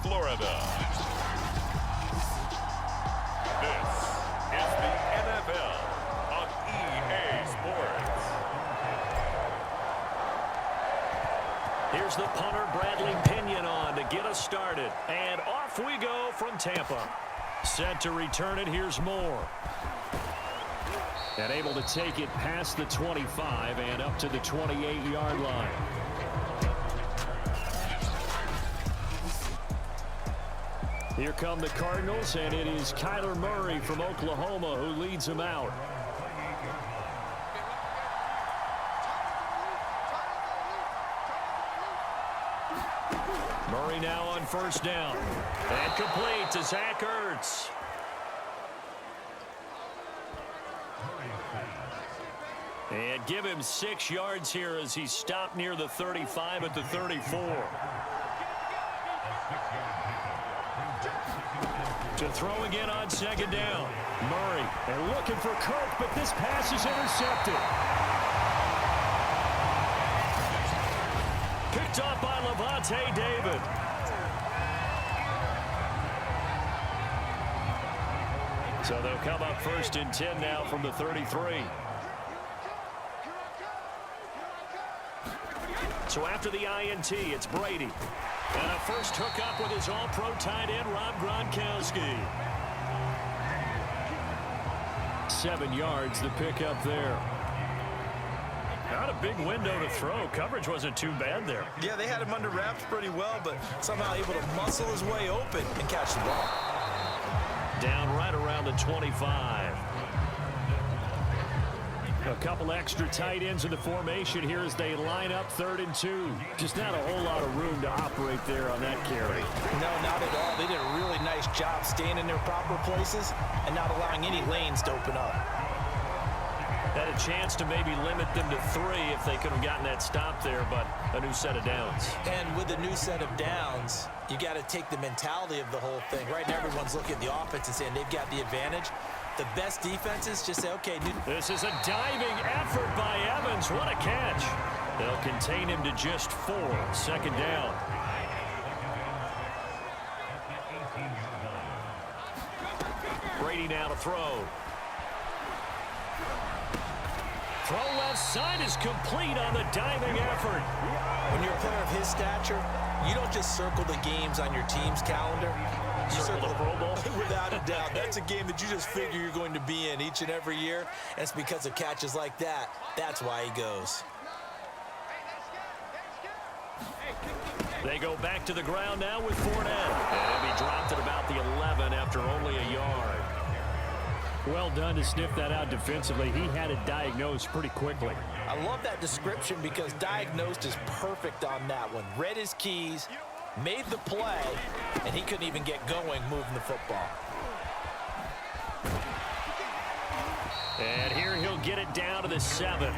Florida. This is the NFL on EA Sports. Here's the punter, Bradley Pinion, on to get us started. And off we go from Tampa. Set to return it, here's Moore. And able to take it past the 25 and up to the 28-yard line. Here come the Cardinals, and it is Kyler Murray from Oklahoma who leads them out. Murray now on first down. And complete to Zach Ertz. And give him 6 yards here as he stopped near the 35 at the 34. To throw again on second down. Murray, and looking for Kirk, but this pass is intercepted. Picked off by Levante David. So they'll come up first and 10 now from the 33. So after the INT, it's Brady. And a first hookup with his all-pro tight end, Rob Gronkowski. 7 yards, the pickup there. Not a big window to throw. Coverage wasn't too bad there. Yeah, they had him under wraps pretty well, but somehow able to muscle his way open and catch the ball. Down right around the 25. A couple extra tight ends in the formation here as they line up 3rd and 2. Just not a whole lot of room to operate there on that carry. No, not at all. They did a really nice job staying in their proper places and not allowing any lanes to open up. Had a chance to maybe limit them to 3 if they could have gotten that stop there, but a new set of downs. And with a new set of downs, you got to take the mentality of the whole thing. Right now, everyone's looking at the offense and saying they've got the advantage. The best defenses just say, okay. This is a diving effort by Evans. What a catch. They'll contain him to just 4. Second down. Brady now to throw. Throw left side is complete on the diving effort. When you're a player of his stature, you don't just circle the games on your team's calendar. You circle the Pro Bowl. Without a doubt. That's a game that you just figure you're going to be in each and every year. And it's because of catches like that. That's why he goes. They go back to the ground now with Fournette. And he dropped at about the 11 after only a yard. Well done to sniff that out defensively. He had it diagnosed pretty quickly. I love that description because diagnosed is perfect on that one. Read his keys, made the play, and he couldn't even get going moving the football. And here he'll get it down to the 7.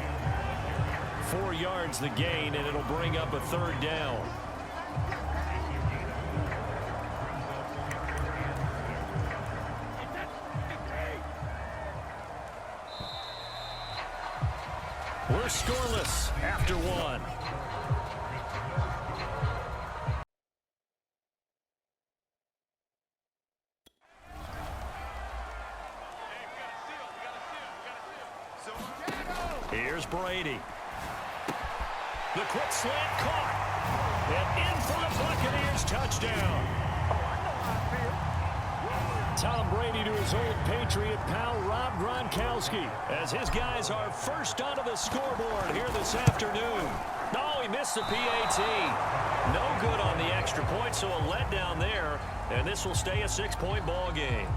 4 yards the gain, and it'll bring up a 3rd down. We're scoreless after 1. Here's Brady. The quick slant caught. And in for the Buccaneers touchdown. Tom Brady to his old Patriot pal, Rob Gronkowski, as his guys are first onto the scoreboard here this afternoon. No, he missed the PAT. No good on the extra point, so a letdown there, and this will stay a 6-point ball game.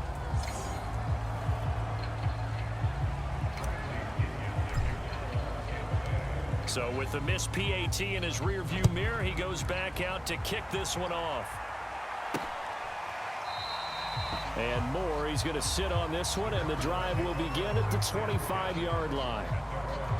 So with the missed PAT in his rearview mirror, he goes back out to kick this one off. And Moore, he's going to sit on this one, and the drive will begin at the 25-yard line.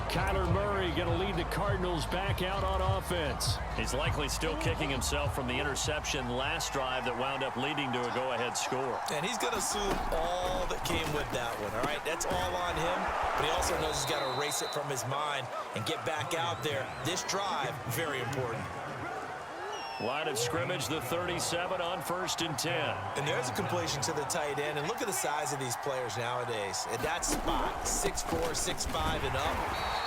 Kyler Murray going to lead the Cardinals back out on offense. He's likely still kicking himself from the interception last drive that wound up leading to a go-ahead score. And he's going to assume all that came with that one, all right? That's all on him, but he also knows he's got to erase it from his mind and get back out there. This drive, very important. Line of scrimmage, the 37 on 1st and 10. And there's a completion to the tight end. And look at the size of these players nowadays. At that spot, 6'4", 6'5", and up.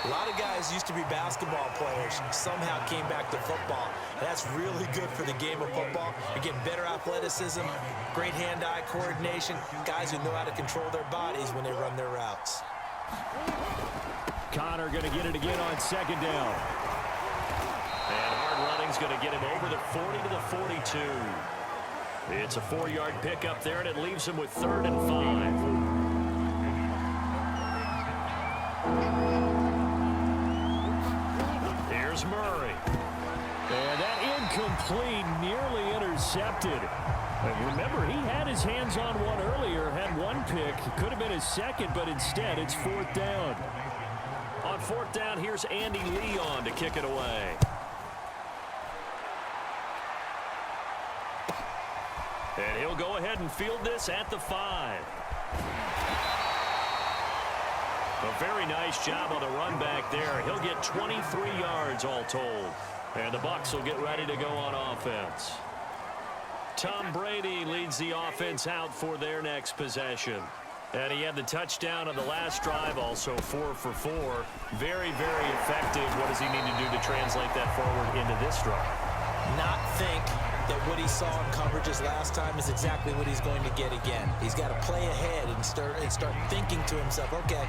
A lot of guys used to be basketball players, somehow came back to football. And that's really good for the game of football. You're getting better athleticism, great hand-eye coordination, guys who know how to control their bodies when they run their routes. Connor going to get it again on 2nd down. And hard running's going to get him over the 40 to the 42. It's a 4-yard pickup there, and it leaves him with 3rd and 5. Here's Murray. And that incomplete, nearly intercepted. And remember, he had his hands on one earlier, had one pick. Could have been his second, but instead it's 4th down. On 4th down, here's Andy Leon to kick it away. And he'll go ahead and field this at the 5. A very nice job on the run back there. He'll get 23 yards all told. And the Bucs will get ready to go on offense. Tom Brady leads the offense out for their next possession. And he had the touchdown on the last drive, also 4 for 4. Very, very effective. What does he need to do to translate that forward into this drive? Not think that what he saw in coverages last time is exactly what he's going to get again. He's got to play ahead and start thinking to himself, okay,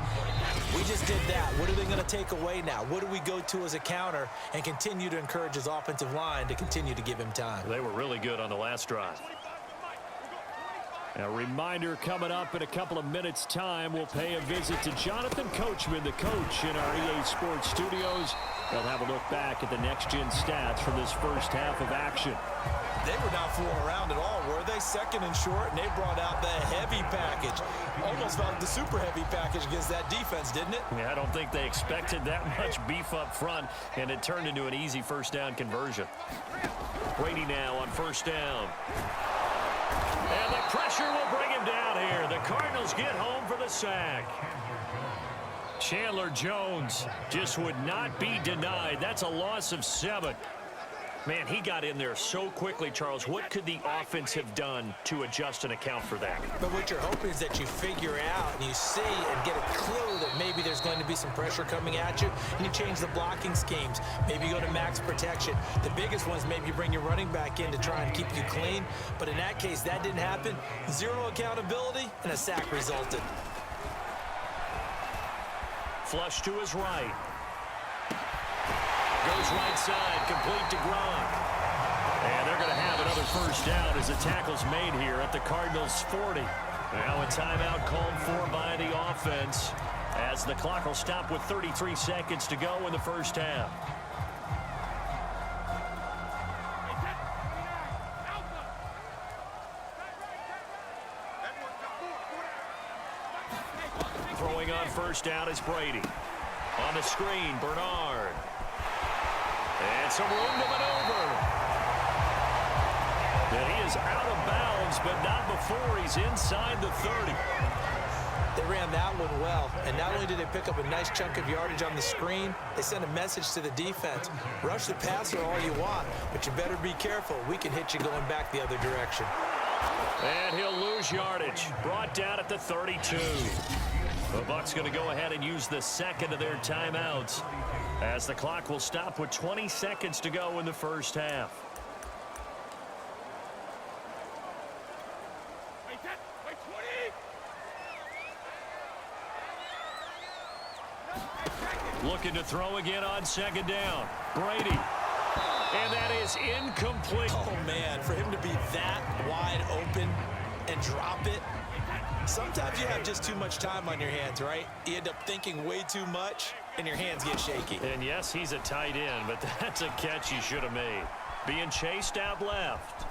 we just did that. What are they going to take away now? What do we go to as a counter? And continue to encourage his offensive line to continue to give him time. They were really good on the last drive. A reminder coming up in a couple of minutes' time, we'll pay a visit to Jonathan Coachman, the coach in our EA Sports studios. They'll have a look back at the next-gen stats from this first half of action. They were not fooling around at all, were they? 2nd and short, and they brought out the heavy package. Almost felt the super heavy package against that defense, didn't it? Yeah, I don't think they expected that much beef up front, and it turned into an easy 1st down conversion. Brady now on 1st down. And the pressure will bring him down here. The Cardinals get home for the sack. Chandler Jones just would not be denied. That's a loss of 7. Man, he got in there so quickly, Charles. What could the offense have done to adjust and account for that? But what you're hoping is that you figure out and you see and get a clue that maybe there's going to be some pressure coming at you, and you change the blocking schemes. Maybe you go to max protection. The biggest one is maybe you bring your running back in to try and keep you clean. But in that case, that didn't happen. 0 accountability, and a sack resulted. Flush to his right. Goes right side, complete to Gronk. And they're going to have another 1st down as the tackle's made here at the Cardinals' 40. Now a timeout called for by the offense as the clock will stop with 33 seconds to go in the 1st half. Throwing on 1st down is Brady. On the screen, Bernard. And some room to maneuver. And he is out of bounds, but not before he's inside the 30. They ran that one well, and not only did they pick up a nice chunk of yardage on the screen, they sent a message to the defense. Rush the passer all you want, but you better be careful. We can hit you going back the other direction. And he'll lose yardage. Brought down at the 32. The Bucs going to go ahead and use the 2nd of their timeouts as the clock will stop with 20 seconds to go in the 1st half. Looking to throw again on 2nd down. Brady. And that is incomplete. Oh, man, for him to be that wide open and drop it. Sometimes you have just too much time on your hands, right? You end up thinking way too much, and your hands get shaky. And yes, he's a tight end, but that's a catch he should have made. Being chased out left.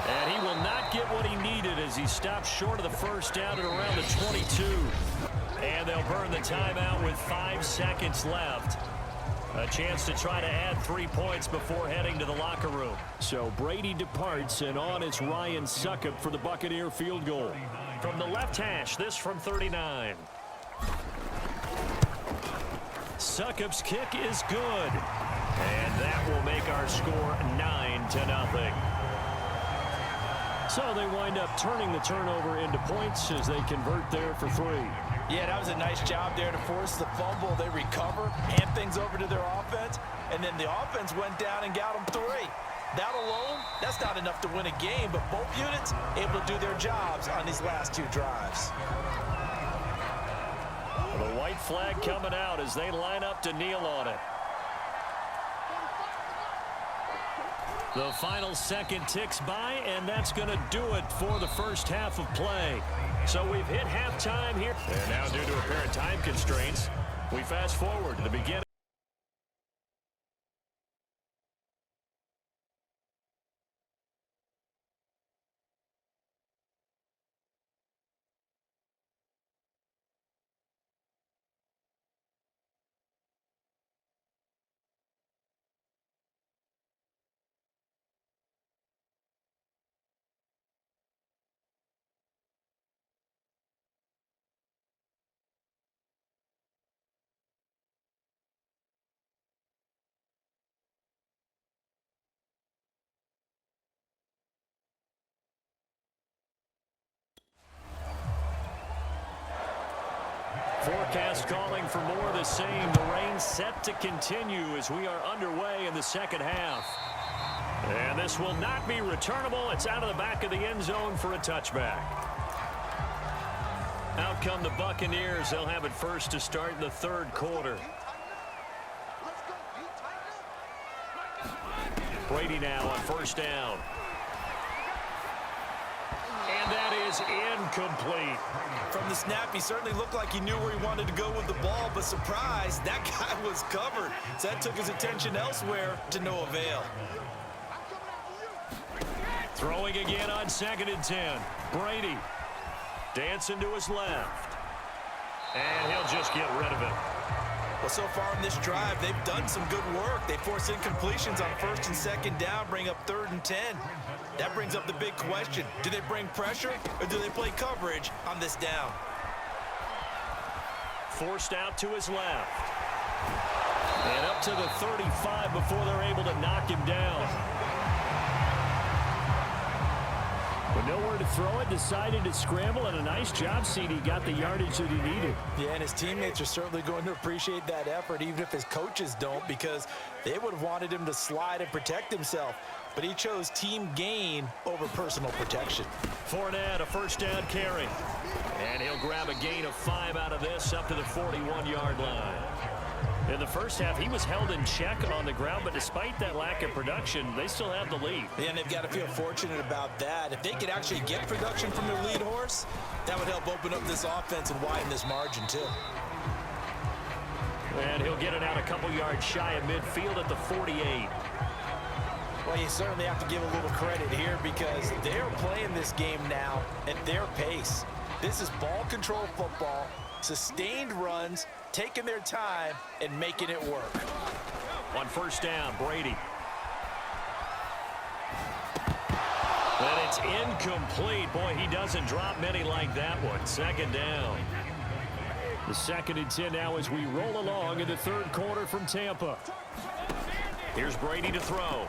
And he will not get what he needed as he stops short of the 1st down at around the 22. And they'll burn the timeout with 5 seconds left. A chance to try to add 3 points before heading to the locker room. So Brady departs, and on is Ryan Succop for the Buccaneer field goal. From the left hash, this from 39. Succop's kick is good. And that will make our score 9 10-0. So they wind up turning the turnover into points as they convert there for 3. Yeah, that was a nice job there to force the fumble. They recover, hand things over to their offense, and then the offense went down and got them 3. That alone, that's not enough to win a game, but both units able to do their jobs on these last 2 drives. The white flag coming out as they line up to kneel on it. The final second ticks by, and that's going to do it for the first half of play. So we've hit halftime here. And now due to apparent time constraints, we fast forward to the beginning. Forecast calling for more of the same. The rain set to continue as we are underway in the second half. And this will not be returnable. It's out of the back of the end zone for a touchback. Out come the Buccaneers. They'll have it first to start in the 3rd quarter. Brady now on 1st down. And that is incomplete. From the snap, he certainly looked like he knew where he wanted to go with the ball, but surprise, that guy was covered. So that took his attention elsewhere to no avail. Throwing again on 2nd and 10. Brady dancing to his left. And he'll just get rid of it. Well, so far in this drive, they've done some good work. They force incompletions on 1st and 2nd down, bring up 3rd and 10. That brings up the big question. Do they bring pressure or do they play coverage on this down? Forced out to his left. And up to the 35 before they're able to knock him down. But nowhere to throw it, decided to scramble, and a nice job, CD. Got the yardage that he needed. Yeah, and his teammates are certainly going to appreciate that effort, even if his coaches don't, because they would have wanted him to slide and protect himself. But he chose team gain over personal protection. Fournette, a 1st down carry. And he'll grab a gain of 5 out of this up to the 41-yard line. In the first half, he was held in check on the ground, but despite that lack of production, they still have the lead. Yeah, and they've got to feel fortunate about that. If they could actually get production from their lead horse, that would help open up this offense and widen this margin, too. And he'll get it out a couple yards shy of midfield at the 48. Well, you certainly have to give a little credit here because they're playing this game now at their pace. This is ball control football, sustained runs, taking their time and making it work. On 1st down, Brady. And it's incomplete. Boy, he doesn't drop many like that one. 2nd down. The 2nd and 10 now as we roll along in the 3rd quarter from Tampa. Here's Brady to throw.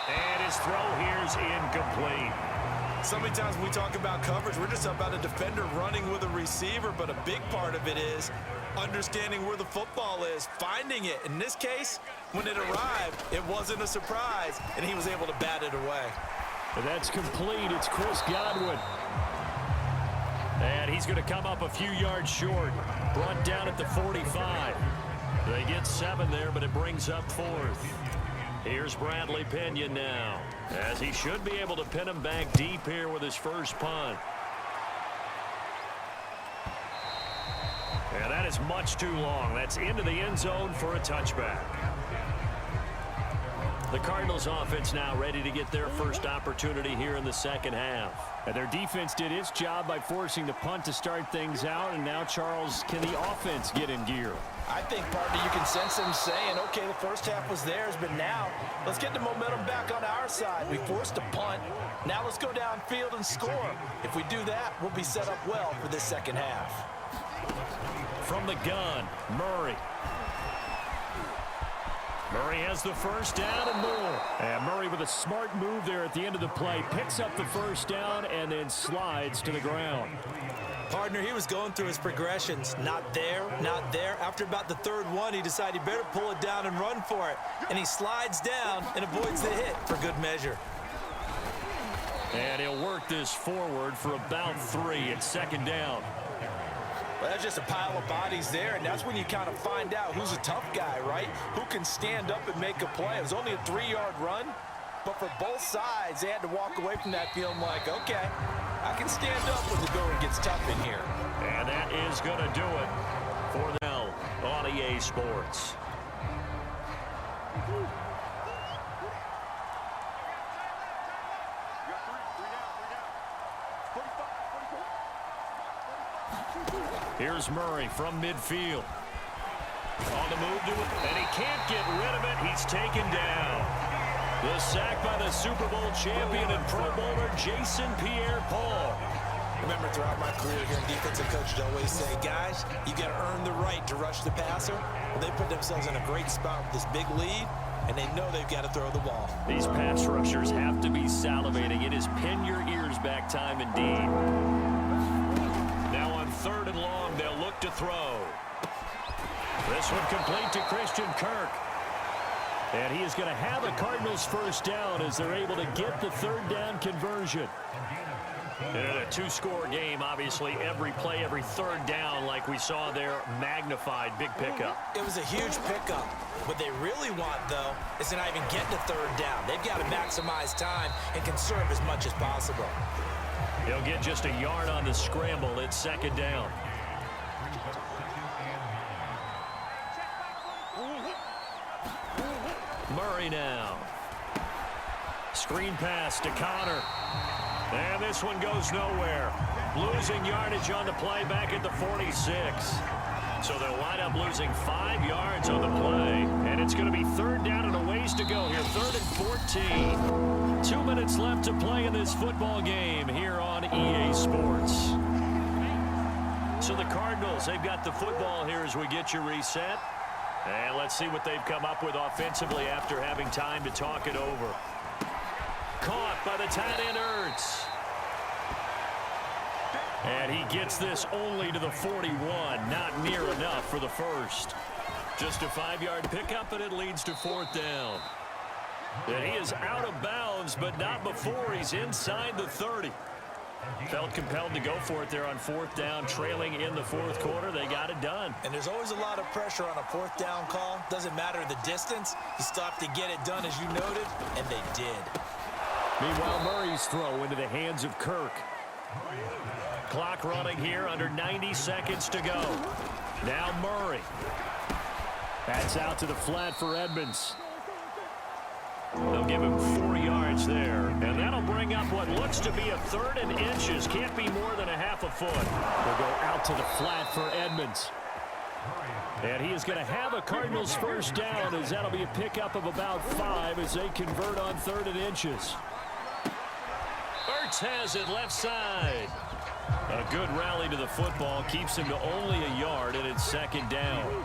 And his throw here's incomplete. So many times when we talk about coverage, we're just about a defender running with a receiver, but a big part of it is understanding where the football is, finding it. In this case, when it arrived, it wasn't a surprise, and he was able to bat it away. And that's complete. It's Chris Godwin. And he's going to come up a few yards short. Brought down at the 45. They get 7 there, but it brings up 4th. Here's Bradley Pinion now, as he should be able to pin him back deep here with his first punt. And that is much too long. That's into the end zone for a touchback. The Cardinals offense now ready to get their first opportunity here in the 2nd half. And their defense did its job by forcing the punt to start things out. And now, Charles, can the offense get in gear? I think, partner, you can sense them saying, okay, the first half was theirs, but now let's get the momentum back on our side. We forced a punt. Now let's go downfield and score. If we do that, we'll be set up well for this 2nd half. From the gun, Murray. Murray has the first down and more. And Murray with a smart move there at the end of the play. Picks up the first down and then slides to the ground. Partner, he was going through his progressions. Not there, not there. After about the third one, he decided he better pull it down and run for it. And he slides down and avoids the hit for good measure. And he'll work this forward for about 3. It's second down. Well, that's just a pile of bodies there, and that's when you kind of find out who's a tough guy, right? Who can stand up and make a play. It was only a 3-yard run, but for both sides, they had to walk away from that feeling like, okay, I can stand up when the going gets tough in here. And that is going to do it for now on EA Sports. Here's Murray from midfield. On the move to it, and he can't get rid of it. He's taken down. The sack by the Super Bowl champion and Pro Bowler Jason Pierre-Paul. Remember, throughout my career here in defensive coach, I'd always say, guys, you got to earn the right to rush the passer. Well, they put themselves in a great spot with this big lead, and they know they've got to throw the ball. These pass rushers have to be salivating. It is pin your ears back time indeed. Now on 3rd and long, they'll look to throw. This one complete to Christian Kirk. And he is going to have a Cardinals first down as they're able to get the 3rd down conversion. In a 2-score game, obviously, every play, every 3rd down, like we saw there, magnified, big pickup. It was a huge pickup. What they really want, though, is to not even get to 3rd down. They've got to maximize time and conserve as much as possible. He'll get just a yard on the scramble. It's 2nd down. Murray now. Screen pass to Connor. And this one goes nowhere. Losing yardage on the play back at the 46. So they'll wind up losing 5 yards on the play. And it's going to be 3rd down and a ways to go here. 3rd and 14. 2 minutes left to play in this football game here on EA Sports. So the Cardinals, they've got the football here as we get you reset. And let's see what they've come up with offensively after having time to talk it over. Caught by the tight end Ertz. And he gets this only to the 41. Not near enough for the first. Just a 5-yard pickup, and it leads to 4th down. And he is out of bounds, but not before he's inside the 30. Felt compelled to go for it there on 4th down, trailing in the 4th quarter. They got it done. And there's always a lot of pressure on a 4th down call. Doesn't matter the distance. You still have to get it done, as you noted, and they did. Meanwhile, Murray's throw into the hands of Kirk. Clock running here, under 90 seconds to go. Now Murray. That's out to the flat for Edmonds. They'll give him 4 yards there. And that'll bring up what looks to be a 3rd and inches. Can't be more than a half a foot. They'll go out to the flat for Edmonds. And he is going to have a Cardinals first down, as that'll be a pickup of about 5 as they convert on 3rd and inches. Ertz has it left side. A good rally to the football keeps him to only a yard, and it's 2nd down.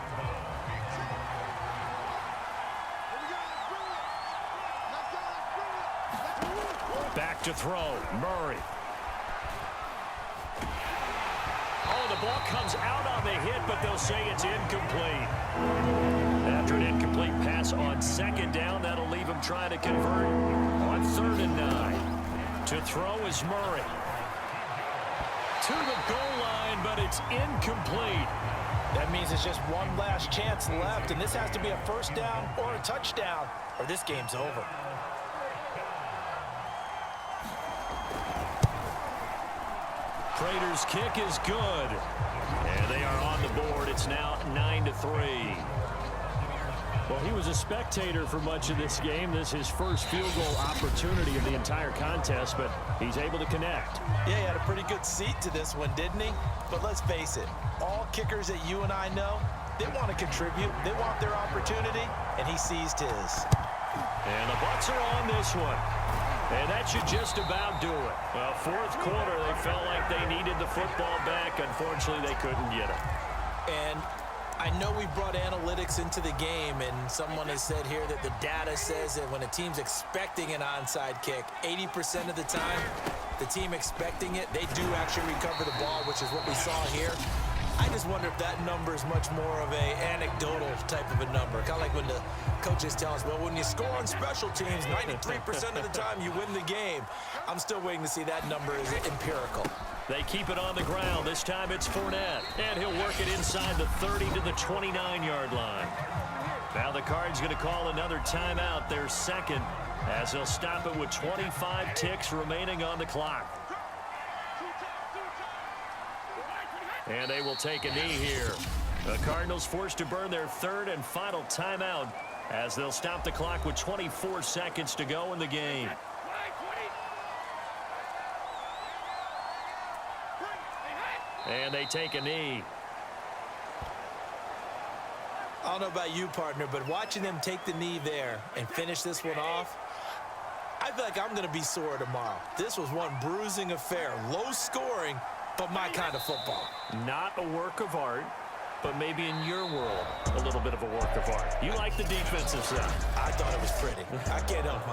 Back to throw. Murray. Oh, the ball comes out on the hit, but they'll say it's incomplete. After an incomplete pass on 2nd down, that'll leave him trying to convert on 3rd and 9. To throw is Murray. To the goal line, but it's incomplete. That means it's just one last chance left, and this has to be a first down or a touchdown, or this game's over. Prater's kick is good. And they are on the board. It's now 9-3. Well, he was a spectator for much of this game. This is his first field goal opportunity of the entire contest, but he's able to connect. Yeah, he had a pretty good seat to this one, didn't he? But let's face it, all kickers that you and I know, they want to contribute. They want their opportunity, and he seized his. And the Bucs are on this one. And that should just about do it. Well, 4th quarter, they felt like they needed the football back. Unfortunately, they couldn't get it. And I know we brought analytics into the game, and someone has said here that the data says that when a team's expecting an onside kick, 80% of the time, the team expecting it, they do actually recover the ball, which is what we saw here. I just wonder if that number is much more of a anecdotal type of a number. Kind of like when the coaches tell us, well, when you score on special teams, 93% of the time you win the game. I'm still waiting to see that number is empirical. They keep it on the ground. This time it's Fournette. And he'll work it inside the 30 to the 29-yard line. Now the Cards going to call another timeout, their second, as they'll stop it with 25 ticks remaining on the clock. And they will take a knee here. The Cardinals forced to burn their third and final timeout as they'll stop the clock with 24 seconds to go in the game. And they take a knee. I don't know about you, partner, but watching them take the knee there and finish this one off, I feel like I'm going to be sore tomorrow. This was one bruising affair. Low scoring, but my kind of football. Not a work of art, but maybe in your world, a little bit of a work of art. You like the defensive side. I thought it was pretty. I can't help myself.